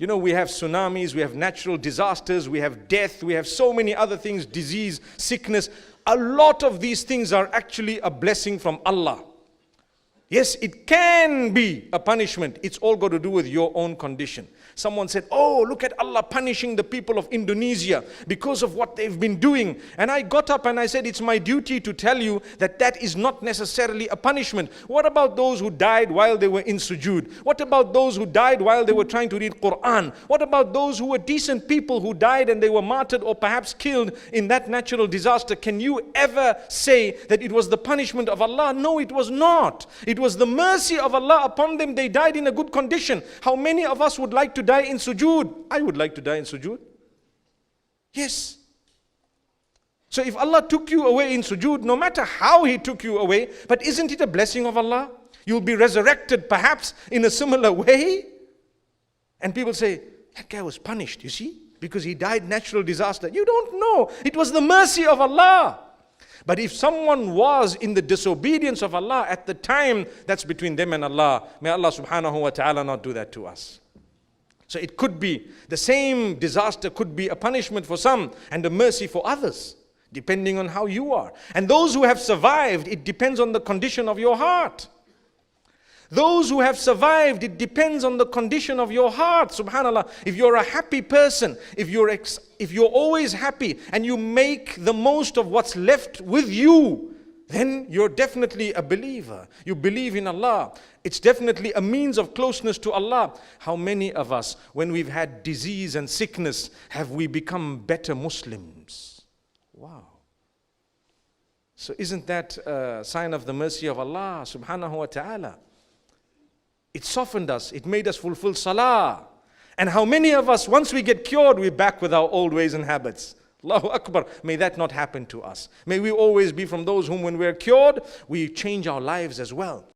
You know, we have tsunamis, we have natural disasters, we have death, we have so many other things, disease, sickness. A lot of these things are actually a blessing from Allah. Yes, it can be a punishment. It's all got to do with your own condition. Someone said, oh, look at Allah punishing the people of Indonesia because of what they've been doing. And I got up and I said, it's my duty to tell you that that is not necessarily a punishment. What about those who died while they were in sujood? What about those who died while they were trying to read Quran? What about those who were decent people who died and they were martyred or perhaps killed in that natural disaster? Can you ever say that it was the punishment of Allah? No, it was not. It was the mercy of Allah upon them. They died in a good condition. How many of us would like to die in sujood? I would like to die in sujood. Yes. So if Allah took you away in sujood, no matter how He took you away, but isn't it a blessing of Allah? You'll be resurrected perhaps in a similar way. And people say, that guy was punished, you see, because he died natural disaster. You don't know. It was the mercy of Allah. But if someone was in the disobedience of Allah at the time, that's between them and Allah. May Allah subhanahu wa ta'ala not do that to us. So it could be, the same disaster could be a punishment for some and a mercy for others, depending on how you are. And those who have survived, it depends on the condition of your heart. Those who have survived, it depends on the condition of your heart. Subhanallah, if you're a happy person, if you're always happy and you make the most of what's left with you, then you're definitely a believer. You believe in Allah. It's definitely a means of closeness to Allah. How many of us, when we've had disease and sickness, have we become better Muslims? Wow. So isn't that a sign of the mercy of Allah subhanahu wa ta'ala? It softened us. It made us fulfill salah. And how many of us, once we get cured, we're back with our old ways and habits. Allahu Akbar. May that not happen to us. May we always be from those whom when we're cured, we change our lives as well.